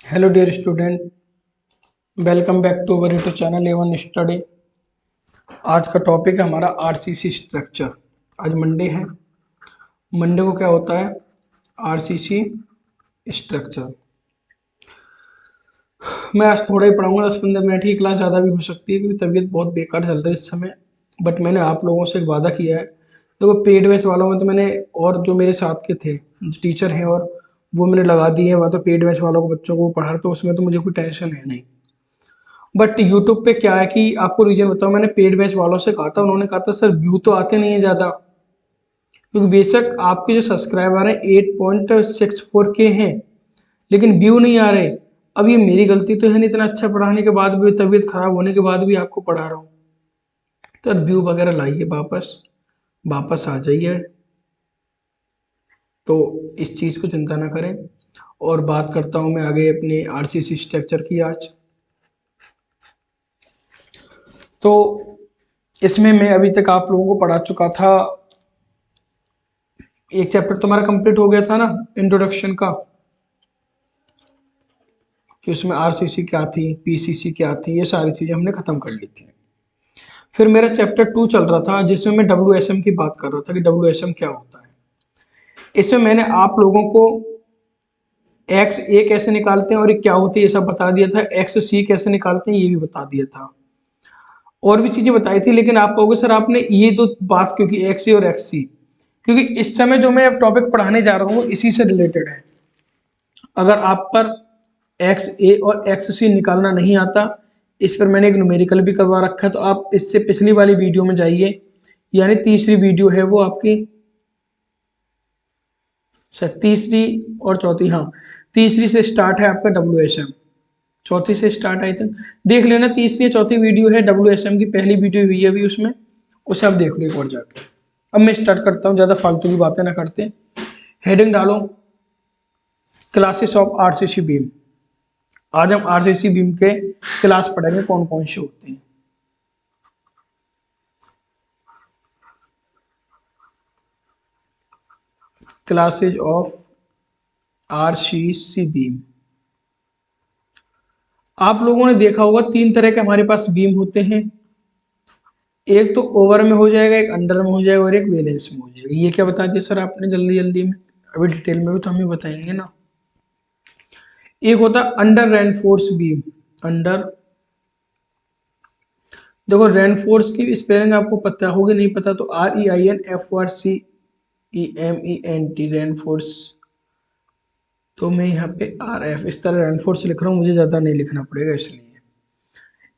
Hello dear student, welcome back to our YouTube channel Avon study. आज का topic है हमारा आरसीसी स्ट्रक्चर। आज मंडे है। मंडे को क्या होता है? RCC structure. मैं आज थोड़ा ही पढ़ाऊंगा, 10-15 मिनट की क्लास, ज़्यादा भी हो सकती है क्योंकि तबीयत बहुत बेकार चल रही है इस समय। बट मैंने आप लोगों से एक वादा किया है। देखो, पेड बैच वालों में तो मैंने, और जो मेरे साथ के थे जो टीचर हैं, और वो मैंने लगा दिए हैं, वहाँ तो पेड बैच वालों को बच्चों को पढ़ा, तो उसमें तो मुझे कोई टेंशन है नहीं। बट यूट्यूब पे क्या है कि आपको रीजन बताऊं, मैंने पेड बैच वालों से कहा था, उन्होंने कहा था सर व्यू तो आते नहीं है ज़्यादा, क्योंकि बेशक आपके जो सब्सक्राइबर हैं 8.64 के हैं, लेकिन व्यू नहीं आ रहे। अब ये मेरी गलती तो है नहीं, इतना अच्छा पढ़ाने के बाद भी, तबीयत खराब होने के बाद भी आपको पढ़ा रहा हूँ। तो व्यू वगैरह लाइए, वापस वापस आ जाइए। तो इस चीज़ को चिंता ना करें। और बात करता हूँ मैं आगे अपने आरसीसी स्ट्रक्चर की आज। तो इसमें मैं अभी तक आप लोगों को पढ़ा चुका था। एक चैप्टर तुम्हारा कंप्लीट हो गया था ना, इंट्रोडक्शन का, कि उसमें आरसीसी क्या थी, पीसीसी क्या थी, ये सारी चीज़ें हमने ख़त्म कर ली थी। फिर मेरा चैप्टर 2 चल रहा था, जिसमें मैं डब्ल्यूएसएम की बात कर रहा था कि डब्ल्यूएसएम क्या होता है। इसमें मैंने आप लोगों को एक्स ए कैसे निकालते हैं और ये क्या होती है ये सब बता दिया था, एक्स सी कैसे निकालते हैं ये भी बता दिया था, और भी चीज़ें बताई थी। लेकिन आप कहोगे सर आपने ये तो बात क्योंकि एक्स ए और एक्स सी, क्योंकि इस समय जो मैं अब टॉपिक पढ़ाने जा रहा हूँ वो इसी से रिलेटेड है। अगर आप पर एक्स ए और एक्स सी निकालना नहीं आता, इस पर मैंने एक न्यूमेरिकल भी करवा रखा है, तो आप इससे पिछली वाली वीडियो में जाइए, यानी तीसरी वीडियो है वो आपकी, शायद तीसरी और चौथी, हाँ तीसरी से स्टार्ट है आपका डब्ल्यूएसएम, चौथी से स्टार्ट आई थिंक, देख लेना। तीसरी या चौथी वीडियो है डब्ल्यूएसएम की, पहली वीडियो हुई है अभी उसमें, उसे आप देख लो एक बार जाके। अब मैं स्टार्ट करता हूँ, ज़्यादा फालतू की बातें ना करते। हेडिंग डालो, क्लासेस ऑफ आरसीसी बीम। आज हम आरसीसी बीम के क्लास पढ़ेंगे, कौन कौन से होते हैं। Classes of RCC beam. आप लोगों ने देखा होगा 3 तरह के हमारे पास बीम होते हैं। एक तो ओवर में हो जाएगा, एक अंडर में हो जाएगा, और एक वैलेंस में हो जाएगा। ये क्या बता दिया सर आपने जल्दी जल्दी में? अभी डिटेल में भी तो हमें बताएंगे ना। एक होता है अंडर रेनफोर्स बीम। अंडर, देखो रेनफोर्स की स्पेलिंग आपको पता होगी, नहीं पता तो REINFORCEMENT, रेनफोर्स। तो मैं यहाँ पे RF इस तरह रेनफोर्स लिख रहा हूँ, मुझे ज़्यादा नहीं लिखना पड़ेगा इसलिए।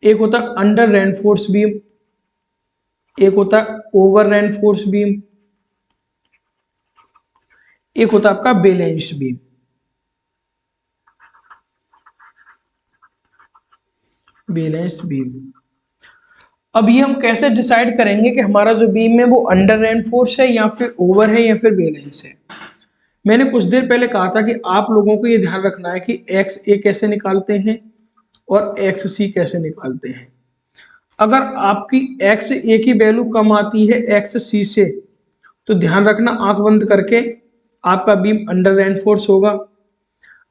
एक होता है अंडर रेनफोर्स बीम, एक होता है ओवर रेनफोर्स बीम, एक होता है आपका बैलेंस बीम। Balance beam. अब ये हम कैसे डिसाइड करेंगे कि हमारा जो बीम है वो अंडर रेनफोर्स है या फिर ओवर है या फिर बैलेंस है? मैंने कुछ देर पहले कहा था कि आप लोगों को ये ध्यान रखना है कि एक्स ए कैसे निकालते हैं और एक्स सी कैसे निकालते हैं। अगर आपकी एक्स ए की वैल्यू कम आती है एक्स सी से, तो ध्यान रखना आंख बंद करके आपका बीम अंडर रेनफोर्स होगा।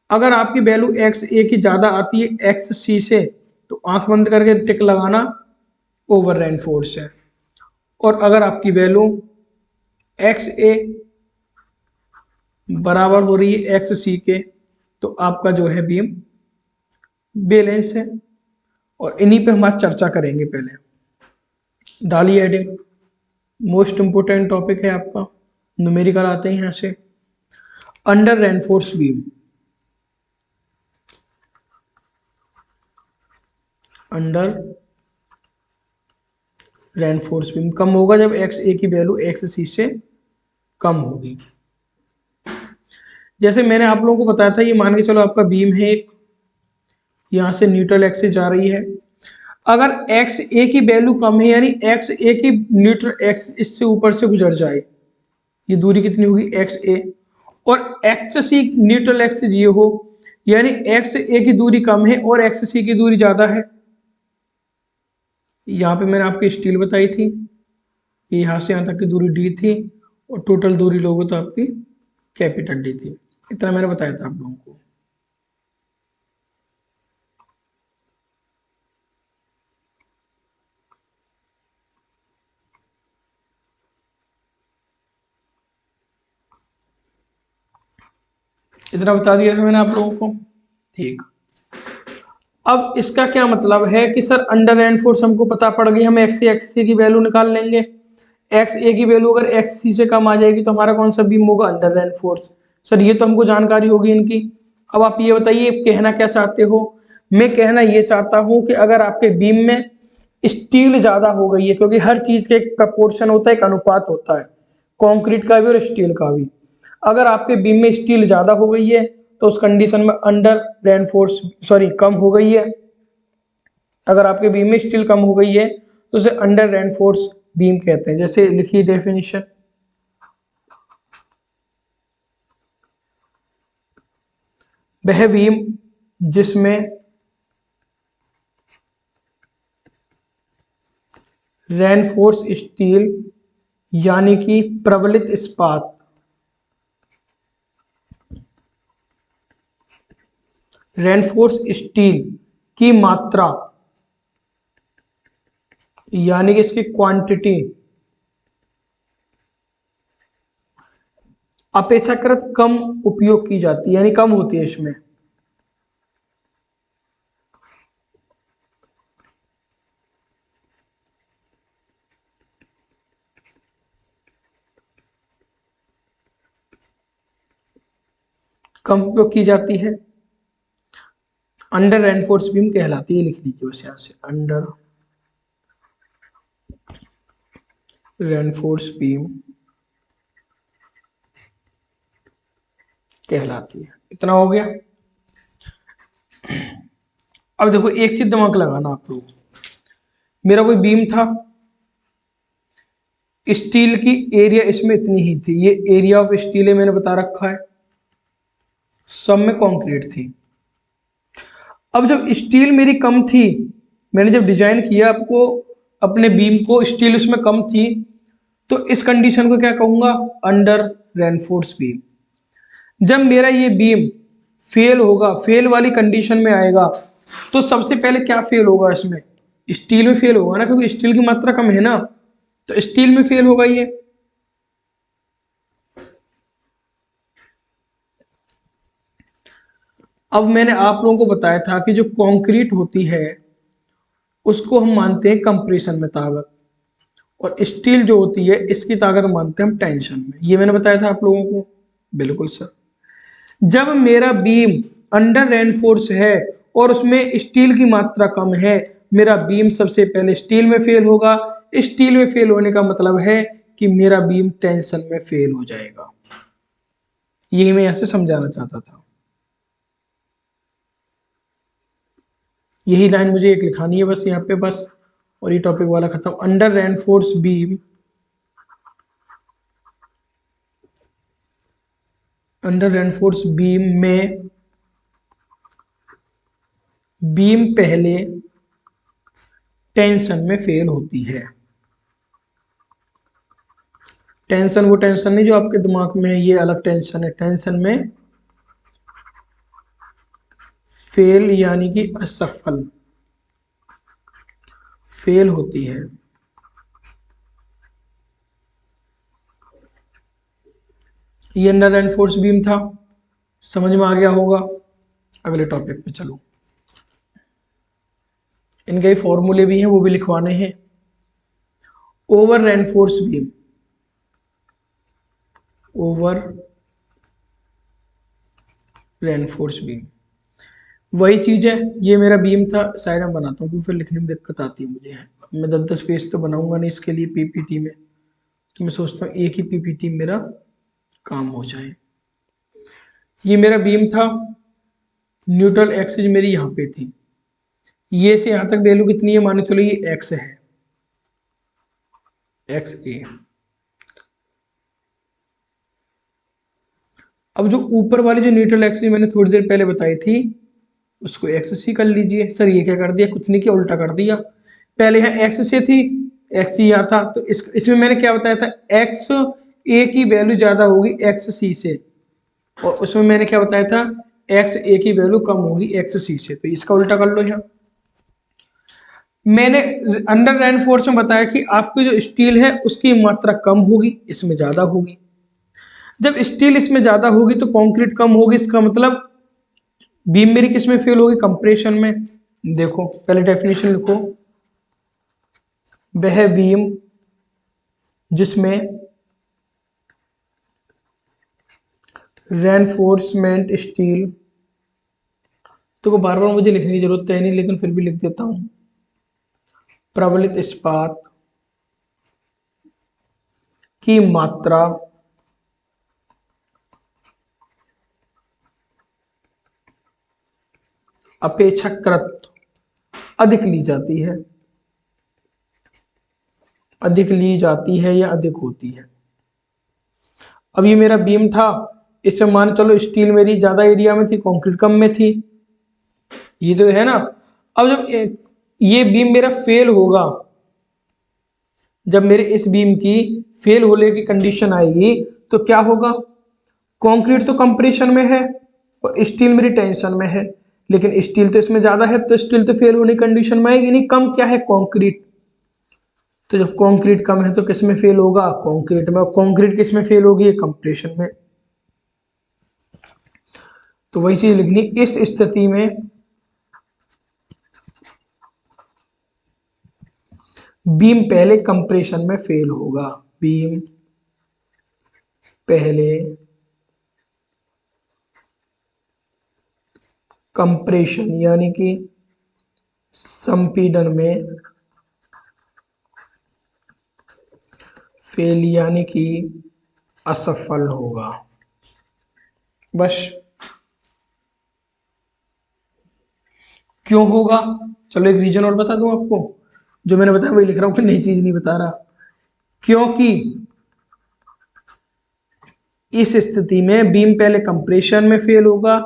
अगर आपकी वैल्यू एक्स ए की ज़्यादा आती है एक्स सी से, तो आंख बंद करके टिक लगाना, ओवर रेनफोर्स है। और अगर आपकी वैल्यू एक्स ए बराबर हो रही है एक्स सी के, तो आपका जो है बीम बैलेंस है। और इन्हीं पे हम आज चर्चा करेंगे। पहले डालिए हेडिंग, मोस्ट इंपोर्टेंट टॉपिक है आपका, न्यूमेरिकल आते हैं यहाँ से। Under reinforce beam. Under reinforce beam कम होगा जब एक्स ए की वैल्यू एक्स सी से कम होगी। जैसे मैंने आप लोगों को बताया था, ये मान के चलो आपका बीम है एक, यहाँ से न्यूट्रल एक्सिस जा रही है। अगर एक्स ए की वैल्यू कम है, यानी एक्स ए की न्यूट्रल एक्स इससे ऊपर से गुजर जाए, ये दूरी कितनी होगी एक्स ए, और एक्स सी न्यूट्रल एक्सिस ये हो, यानी एक्स ए की दूरी कम है और एक्स सी की दूरी ज़्यादा है। यहाँ पे मैंने आपकी स्टील बताई थी, ये यहाँ से यहाँ तक की दूरी डी थी, और टोटल दूरी लोगे तो आपकी कैपिटल डी थी। इतना मैंने बताया था आप लोगों को। इतना बता दिया था मैंने आप लोगों को। ठीक, अब इसका क्या मतलब है कि सर अंडर रेनफोर्स हमको पता पड़ गई, हम एक्स सी की वैल्यू निकाल लेंगे। एक्स ए की वैल्यू अगर एक्स सी से कम आ जाएगी तो हमारा कौन सा बीम होगा, अंडर रेनफोर्स। सर ये तो हमको जानकारी होगी इनकी। अब आप ये बताइए कहना क्या चाहते हो। मैं कहना ये चाहता हूं कि अगर आपके बीम में स्टील ज्यादा हो गई है, क्योंकि हर चीज का एक प्रपोर्शन होता है, एक अनुपात होता है, कंक्रीट का भी और स्टील का भी। अगर आपके बीम में स्टील ज्यादा हो गई है तो उस कंडीशन में अंडर रेनफोर्स, सॉरी कम हो गई है, अगर आपके बीम में स्टील कम हो गई है तो उसे अंडर रेनफोर्स बीम कहते हैं। जैसे लिखिए डेफिनेशन, वह बीम जिसमें रेनफोर्स स्टील यानी कि प्रबलित इस्पात, रेनफोर्स स्टील की मात्रा यानी कि इसकी क्वांटिटी अपेक्षाकृत कम उपयोग की जाती है, यानी कम होती है, इसमें कम उपयोग की जाती है, अंडर रेनफोर्स बीम कहलाती है। लिख लीजिए बस यहां से, अंडर रेनफोर्स बीम कहलाती है। इतना हो गया। अब देखो एक चीज दिमाग लगाना आप लोग, मेरा कोई बीम था, स्टील की एरिया इसमें इतनी ही थी, ये एरिया ऑफ स्टील है मैंने बता रखा है, सब में कंक्रीट थी। अब जब स्टील मेरी कम थी, मैंने जब डिजाइन किया आपको अपने बीम को, स्टील उसमें कम थी, तो इस कंडीशन को क्या कहूंगा, अंडर रेनफोर्स बीम। जब मेरा ये बीम फेल होगा, फेल वाली कंडीशन में आएगा, तो सबसे पहले क्या फेल होगा इसमें, स्टील में फेल होगा ना, क्योंकि स्टील की मात्रा कम है ना, तो स्टील में फेल होगा ये। अब मैंने आप लोगों को बताया था कि जो कंक्रीट होती है उसको हम मानते हैं कंप्रेशन में ताकत, और स्टील जो होती है इसकी ताकत मानते हैं हम टेंशन में। ये मैंने बताया था आप लोगों को, बिल्कुल सर। जब मेरा बीम अंडर रेनफोर्स है और उसमें स्टील की मात्रा कम है, मेरा बीम सबसे पहले स्टील में फेल होगा। स्टील में फेल होने का मतलब है कि मेरा बीम टेंशन में फेल हो जाएगा। यही मैं यहां से समझाना चाहता था। यही लाइन मुझे एक लिखानी है बस यहाँ पे, बस, और ये टॉपिक वाला खत्म। Under reinforce beam, under reinforce beam में बीम पहले टेंशन में फेल होती है। टेंशन वो टेंशन नहीं जो आपके दिमाग में है, ये अलग टेंशन है। टेंशन में फेल यानी कि असफल, फेल होती है। ये अंडर रेनफोर्स बीम था, समझ में आ गया होगा। अगले टॉपिक पे चलो, इनके फॉर्मूले भी हैं वो भी लिखवाने हैं। Over reinforce beam, over reinforce beam वही चीज है। ये मेरा बीम था, साइड में बनाता हूँ क्योंकि फिर लिखने में दिक्कत आती है मुझे। मैं 10-10 पेज तो बनाऊंगा नहीं इसके लिए पीपीटी में, तो मैं सोचता हूँ एक ही पीपीटी मेरा काम हो जाए। ये मेरा बीम था, न्यूट्रल एक्सिस मेरी यहाँ पे थी, ये से यहाँ तक वैल्यू कितनी है, माने चलो ये एक्स है, एक्स ए। अब जो ऊपर वाली जो न्यूट्रल एक्सिस मैंने थोड़ी देर पहले बताई थी, उसको एक्स सी कर लीजिए। सर ये क्या कर दिया, कुछ नहीं किया, उल्टा कर दिया। पहले यहाँ एक्स से थी, एक्स सी यहाँ था, तो इसमें मैंने क्या बताया था, एक्स ए की वैल्यू ज्यादा होगी एक्स सी से, और उसमें मैंने क्या बताया था, एक्स ए की वैल्यू कम होगी एक्स सी से, तो इसका उल्टा कर लो यहाँ। मैंने अंडर रेनफोर्स में बताया कि आपकी जो स्टील है उसकी मात्रा कम होगी, इसमें ज्यादा होगी। जब स्टील इसमें ज्यादा होगी तो कंक्रीट कम होगी, इसका मतलब बीम मेरी किस में फेल होगी, कंप्रेशन में। देखो पहले डेफिनेशन लिखो, वह बीम जिसमें रेनफोर्समेंट स्टील, तो बार बार मुझे लिखने की जरूरत है नहीं, लेकिन फिर भी लिख देता हूं, प्रबलित इस्पात की मात्रा अपेक्षाकृत अधिक ली जाती है, अधिक ली जाती है या अधिक होती है। अब ये मेरा बीम था, इससे मान चलो स्टील मेरी ज्यादा एरिया में थी, कंक्रीट कम में थी, ये तो है ना। अब जब ये बीम मेरा फेल होगा, जब मेरे इस बीम की फेल होने की कंडीशन आएगी तो क्या होगा, कंक्रीट तो कंप्रेशन में है और स्टील मेरी टेंशन में है, लेकिन स्टील तो इसमें ज्यादा है, तो स्टील तो फेल होने की कंडीशन में आएगी नहीं, कम क्या है, कंक्रीट। तो जब कंक्रीट कम है तो किस में फेल होगा, कंक्रीट में, और कंक्रीट किस में फेल होगी, कंप्रेशन में। तो वही चीज लिखनी, इस स्थिति में बीम पहले कंप्रेशन में फेल होगा, बीम पहले कंप्रेशन यानी कि संपीड़न में फेल यानी कि असफल होगा। बस क्यों होगा, चलो एक रीजन और बता दूं आपको, जो मैंने बताया वही लिख रहा हूं, कोई नई चीज नहीं बता रहा। क्योंकि इस स्थिति में बीम पहले कंप्रेशन में फेल होगा,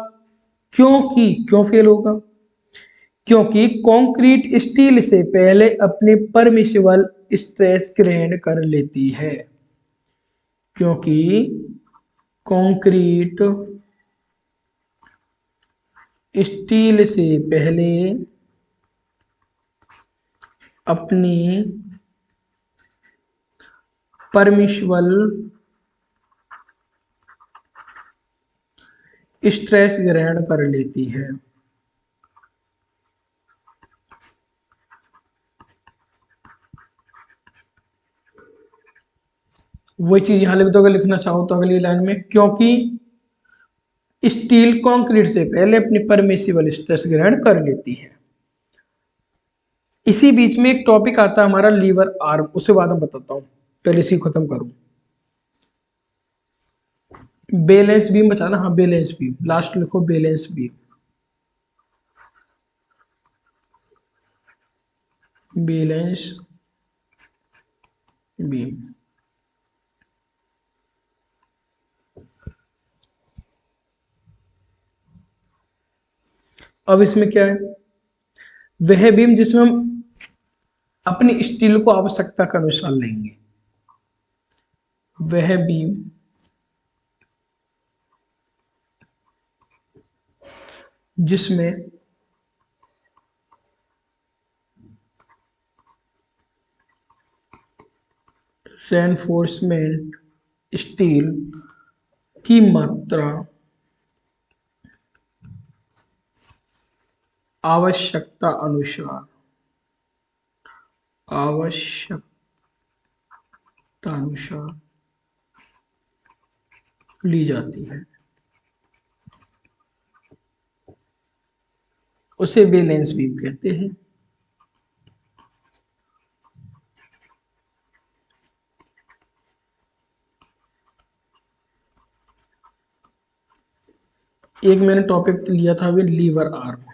क्यों फेल होगा, क्योंकि कंक्रीट स्टील से पहले अपने परमिसिबल स्ट्रेस ग्रहण कर लेती है, क्योंकि कंक्रीट स्टील से पहले अपनी परमिसिबल स्ट्रेस ग्रहण कर लेती है। वही चीज यहां लिख दो, अगर लिखना चाहो तो अगली लाइन में, क्योंकि स्टील कंक्रीट से पहले अपनी परमिसिबल स्ट्रेस ग्रहण कर लेती है। इसी बीच में एक टॉपिक आता है हमारा लीवर आर्म, उसके बाद मैं बताता हूं, पहले इसी खत्म करूं। बैलेंस बीम बचाना, हाँ बैलेंस बीम, लास्ट लिखो बैलेंस बीम, बैलेंस बीम। अब इसमें क्या है, वह बीम जिसमें हम अपनी स्टील को आवश्यकता के अनुसार लेंगे, वह बीम जिसमें रेनफोर्समेंट स्टील की मात्रा आवश्यकता अनुसार ली जाती है, उसे बैलेंस बीम कहते हैं। एक मैंने टॉपिक लिया था अभी, लीवर आर्म।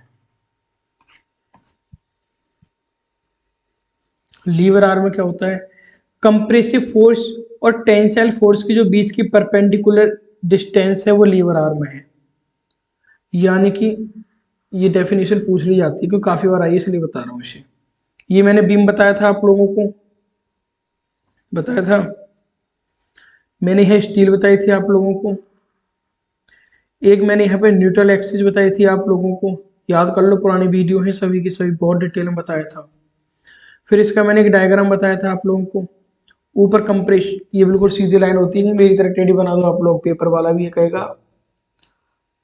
लीवर आर्म में क्या होता है, कंप्रेसिव फोर्स और टेंसाइल फोर्स की जो बीच की परपेंडिकुलर डिस्टेंस है वो लीवर आर्म है। यानी कि ये डेफिनेशन पूछ ली जाती है, क्योंकि काफी बार आई, इसलिए बता रहा हूँ इसे। ये मैंने बीम बताया था आप लोगों को, बताया था मैंने, यह स्टील बताई थी आप लोगों को, एक मैंने यहाँ पे न्यूट्रल एक्सिस बताई थी आप लोगों को, याद कर लो, पुरानी वीडियो है सभी की सभी, बहुत डिटेल में बताया था। फिर इसका मैंने एक डायग्राम बताया था आप लोगों को, ऊपर कंप्रेस, ये बिल्कुल सीधी लाइन होती है, मेरी तरह टेढ़ी बना दो आप लोग, पेपर वाला भी ये कहेगा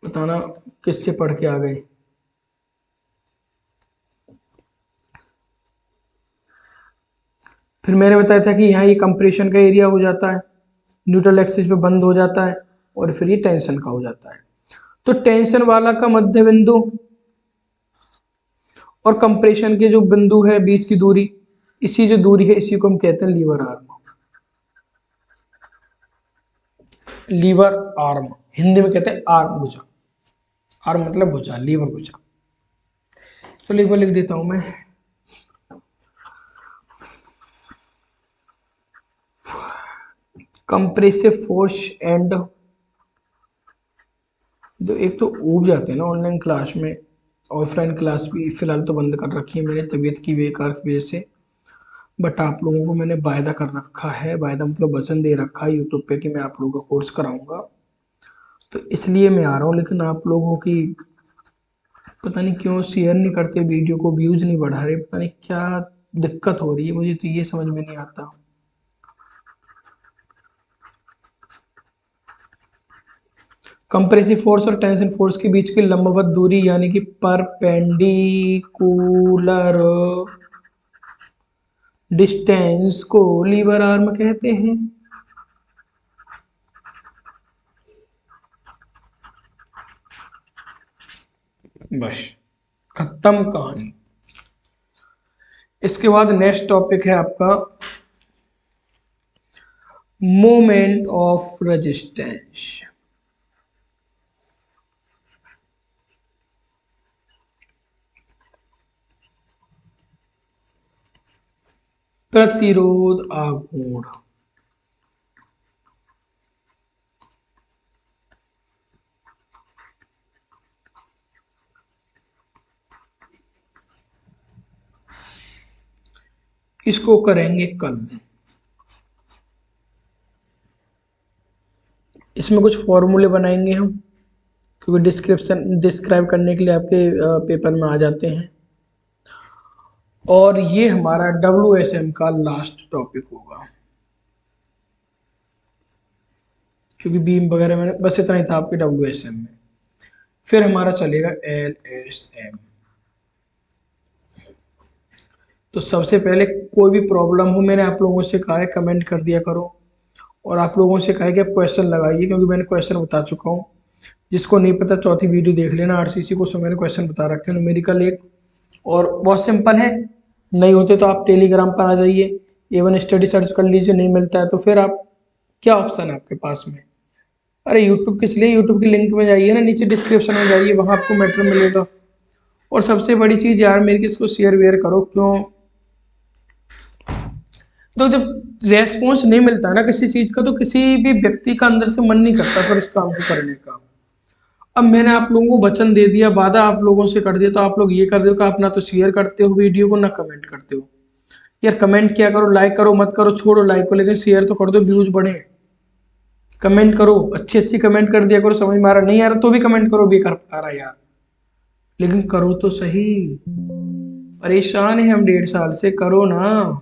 बताना किससे पढ़ के आ गए। फिर मैंने बताया था कि यहाँ ये कंप्रेशन का एरिया हो जाता है, न्यूट्रल एक्सिस पे बंद हो जाता है, और फिर ये टेंशन का हो जाता है। तो टेंशन वाला का मध्य बिंदु और कंप्रेशन के जो बिंदु है बीच की दूरी, इसी जो दूरी है इसी को हम कहते हैं lever arm. Lever arm Hindi में कहते हैं आर्म भुजा। आर्म मतलब भुजा, लीवर भुजा। तो लिख देता हूं मैं, कंप्रेसिव फोर्स एंड, जो एक तो ऊब जाते हैं ना ऑनलाइन क्लास में, ऑफलाइन क्लास भी फिलहाल तो बंद कर रखी है मैंने तबीयत की बेकार की वजह से, बट आप लोगों को मैंने वायदा कर रखा है, वायदा मतलब वचन दे रखा है यूट्यूब पे कि मैं आप लोगों का कोर्स कराऊंगा, तो इसलिए मैं आ रहा हूँ। लेकिन आप लोगों की पता नहीं क्यों शेयर नहीं करते वीडियो को, व्यूज नहीं बढ़ा रहे, पता नहीं क्या दिक्कत हो रही है, मुझे तो ये समझ में नहीं आता। कंप्रेसिव फोर्स और टेंशन फोर्स के बीच की लंबवत दूरी यानी कि परपेंडिकुलर डिस्टेंस को लीवर आर्म कहते हैं। बस खत्म कहानी। इसके बाद नेक्स्ट टॉपिक है आपका मोमेंट ऑफ रेजिस्टेंस। प्रतिरोध आघूर्ण। इसको करेंगे कल। इसमें कुछ फॉर्मूले बनाएंगे हम, क्योंकि डिस्क्राइब करने के लिए आपके पेपर में आ जाते हैं। और ये हमारा WSM का लास्ट टॉपिक होगा, क्योंकि बीम वगैरह में बस इतना ही था आपके WSM में। फिर हमारा चलेगा LSM। तो सबसे पहले कोई भी प्रॉब्लम हो, मैंने आप लोगों से कहा है कमेंट कर दिया करो, और आप लोगों से कहा है कि आप क्वेश्चन लगाइए, क्योंकि मैंने क्वेश्चन बता चुका हूँ। जिसको नहीं पता चौथी वीडियो देख लेना, RCC को मैंने क्वेश्चन बता रखे हैं न्यूमेरिकल एक, और बहुत सिंपल है। नहीं होते तो आप टेलीग्राम पर आ जाइए, A1 स्टडी सर्च कर लीजिए, नहीं मिलता है तो फिर आप, क्या ऑप्शन है आपके पास में, अरे यूट्यूब किस लिए, यूट्यूब की लिंक में जाइए ना, नीचे डिस्क्रिप्शन में जाइए, वहाँ आपको मैटर मिलेगा। और सबसे बड़ी चीज़ यार मेरी, किसको शेयर वेयर करो, क्यों, तो जब रेस्पॉन्स नहीं मिलता है ना किसी चीज़ का, तो किसी भी व्यक्ति का अंदर से मन नहीं करता फिर इस काम को करने का। अब मैंने आप लोगों को वचन दे दिया, वादा आप लोगों से कर दिया, तो आप लोग ये कर रहे हो कि आप ना तो शेयर करते हो वीडियो को, ना कमेंट करते हो। यार कमेंट क्या करो, लाइक करो मत करो, छोड़ो लाइक को, लेकिन शेयर तो कर दो, व्यूज बढ़े। कमेंट करो, अच्छी अच्छी कमेंट कर दिया करो, समझ में आ रहा नहीं आ रहा तो भी कमेंट करो, बेकार पका रहा यार, लेकिन करो तो सही। परेशान है हम 1.5 साल से, करो ना।